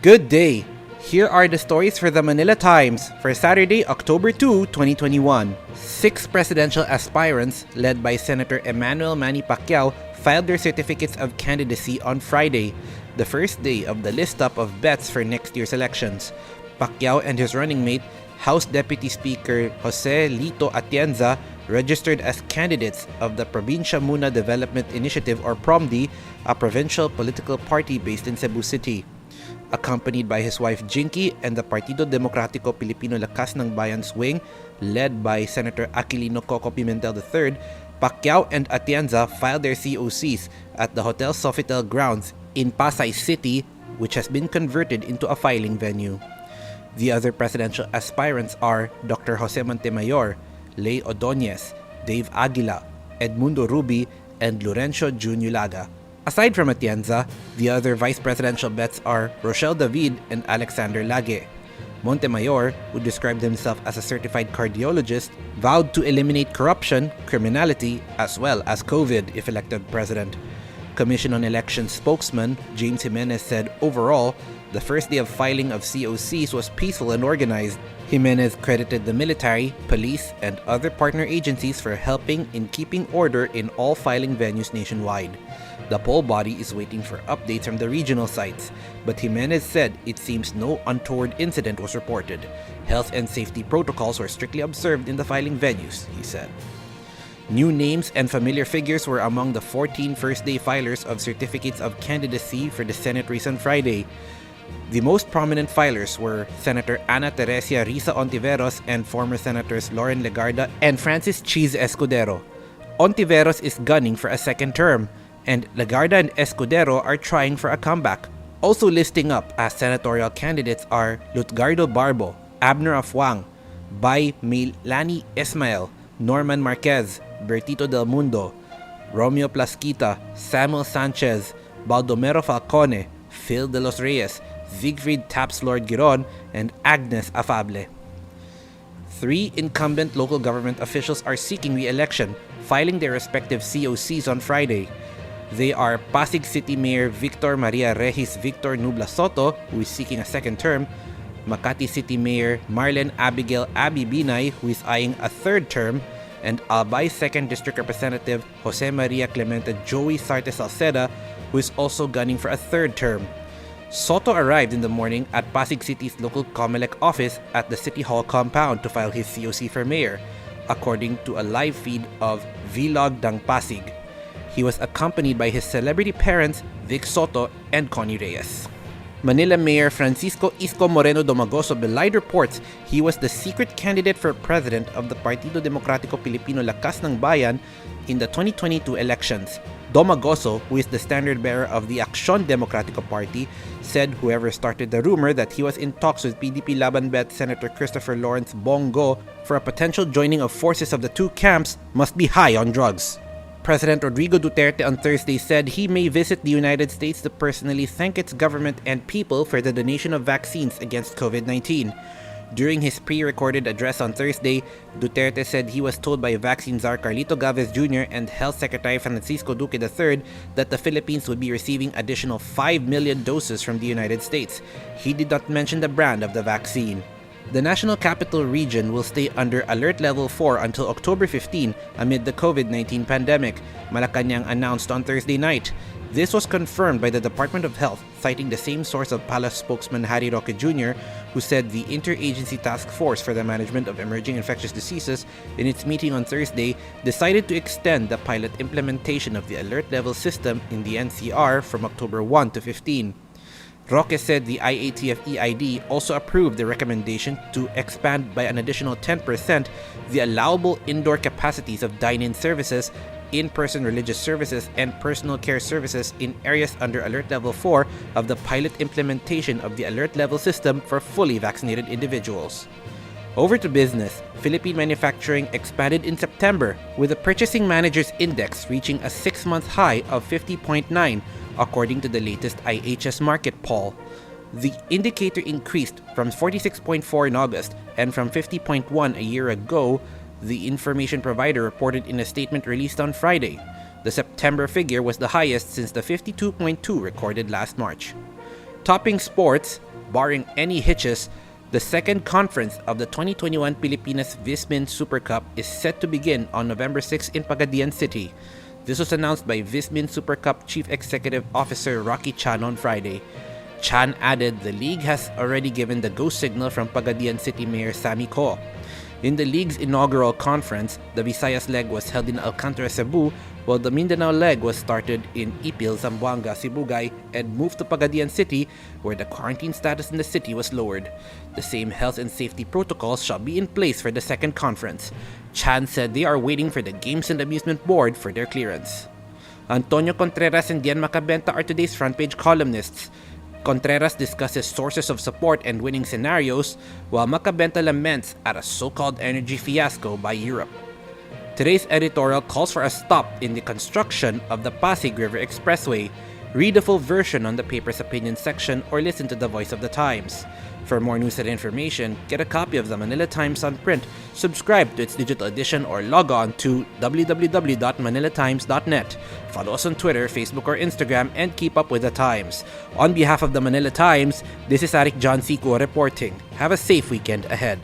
Good day! Here are the stories for the Manila Times for Saturday, October 2, 2021. 6 presidential aspirants, led by Senator Emmanuel Manny Pacquiao, filed their certificates of candidacy on Friday, the first day of the list-up of bets for next year's elections. Pacquiao and his running mate, House Deputy Speaker Jose Lito Atienza, registered as candidates of the Probinsya Muna Development Initiative or PROMD, a provincial political party based in Cebu City. Accompanied by his wife Jinky and the Partido Demokratiko Pilipino Lakas ng Bayan's wing, led by Senator Aquilino Coco Pimentel III, Pacquiao and Atienza filed their COCs at the Hotel Sofitel grounds in Pasay City, which has been converted into a filing venue. The other presidential aspirants are Dr. Jose Montemayor, Ley Ordonez, Dave Aguila, Edmundo Rubi, and Laurencio Juniulaga. Aside from Atienza, the other vice presidential bets are Rochelle David and Alexander Lague. Montemayor, who described himself as a certified cardiologist, vowed to eliminate corruption, criminality, as well as COVID if elected president. Commission on Elections spokesman James Jimenez said overall, the first day of filing of COCs was peaceful and organized. Jimenez credited the military, police, and other partner agencies for helping in keeping order in all filing venues nationwide. The poll body is waiting for updates from the regional sites, but Jimenez said it seems no untoward incident was reported. Health and safety protocols were strictly observed in the filing venues, he said. New names and familiar figures were among the 14 first-day filers of certificates of candidacy for the Senate race on Friday. The most prominent filers were Senator Ana Teresia Risa Ontiveros and former Senators Loren Legarda and Francis Cheese Escudero. Ontiveros is gunning for a second term, and Legarda and Escudero are trying for a comeback. Also listing up as senatorial candidates are Lutgardo Barbo, Abner Afuang, Bay Milani Ismael, Norman Marquez, Bertito Del Mundo, Romeo Plasquita, Samuel Sanchez, Baldomero Falcone, Phil de los Reyes, Siegfried Tapslord Giron, and Agnes Afable. 3 incumbent local government officials are seeking re-election, filing their respective COCs on Friday. They are Pasig City Mayor Victor Maria Regis Victor Nubla Soto, who is seeking a second term, Makati City Mayor Marlene Abigail Abi Binay, who is eyeing a third term, and Albay 2nd District Representative Jose Maria Clemente Joey Sarte Salceda, who is also gunning for a third term. Soto arrived in the morning at Pasig City's local COMELEC office at the City Hall compound to file his COC for mayor, according to a live feed of Vlog Dang Pasig. He was accompanied by his celebrity parents, Vic Soto and Connie Reyes. Manila Mayor Francisco Isko Moreno Domagoso belied reports he was the secret candidate for president of the Partido Demokratiko Pilipino Lakas ng Bayan in the 2022 elections. Domagoso, who is the standard-bearer of the Aksyon Demokratiko Party, said whoever started the rumor that he was in talks with PDP Laban Bet Senator Christopher Lawrence Bongo for a potential joining of forces of the two camps must be high on drugs. President Rodrigo Duterte on Thursday said he may visit the United States to personally thank its government and people for the donation of vaccines against COVID-19. During his pre-recorded address on Thursday, Duterte said he was told by vaccine czar Carlito Galvez Jr. and Health Secretary Francisco Duque III that the Philippines would be receiving additional 5 million doses from the United States. He did not mention the brand of the vaccine. The National Capital Region will stay under Alert Level 4 until October 15 amid the COVID-19 pandemic, Malacanang announced on Thursday night. This was confirmed by the Department of Health, citing the same source of Palace spokesman Harry Roque Jr., who said the Interagency Task Force for the Management of Emerging Infectious Diseases, in its meeting on Thursday, decided to extend the pilot implementation of the Alert Level system in the NCR from October 1 to 15. Roque said the IATF-EID also approved the recommendation to expand by an additional 10% the allowable indoor capacities of dine-in services, in-person religious services, and personal care services in areas under Alert Level 4 of the pilot implementation of the Alert Level system for fully vaccinated individuals. Over to business. Philippine manufacturing expanded in September, with the Purchasing Managers Index reaching a 6-month high of 50.9, according to the latest IHS Market poll. The indicator increased from 46.4 in August and from 50.1 a year ago, the information provider reported in a statement released on Friday. The September figure was the highest since the 52.2 recorded last March. Topping sports, barring any hitches, the second conference of the 2021 Pilipinas Vismin Super Cup is set to begin on November 6 in Pagadian City. This was announced by Vismin Super Cup Chief Executive Officer Rocky Chan on Friday. Chan added the league has already given the go signal from Pagadian City Mayor Sammy Co. In the league's inaugural conference, the Visayas leg was held in Alcantara, Cebu, while the Mindanao leg was started in Ipil, Zamboanga, Sibugay, and moved to Pagadian City, where the quarantine status in the city was lowered. The same health and safety protocols shall be in place for the second conference. Chan said they are waiting for the Games and Amusement Board for their clearance. Antonio Contreras and Gian Macabenta are today's front page columnists. Contreras discusses sources of support and winning scenarios, while Macabenta laments at a so-called energy fiasco by Europe. Today's editorial calls for a stop in the construction of the Pasig River Expressway. Read the full version on the paper's opinion section or listen to the Voice of the Times. For more news and information, get a copy of the Manila Times on print, subscribe to its digital edition, or log on to www.manilatimes.net. Follow us on Twitter, Facebook, or Instagram, and keep up with the Times. On behalf of the Manila Times, this is Arik John Sico reporting. Have a safe weekend ahead.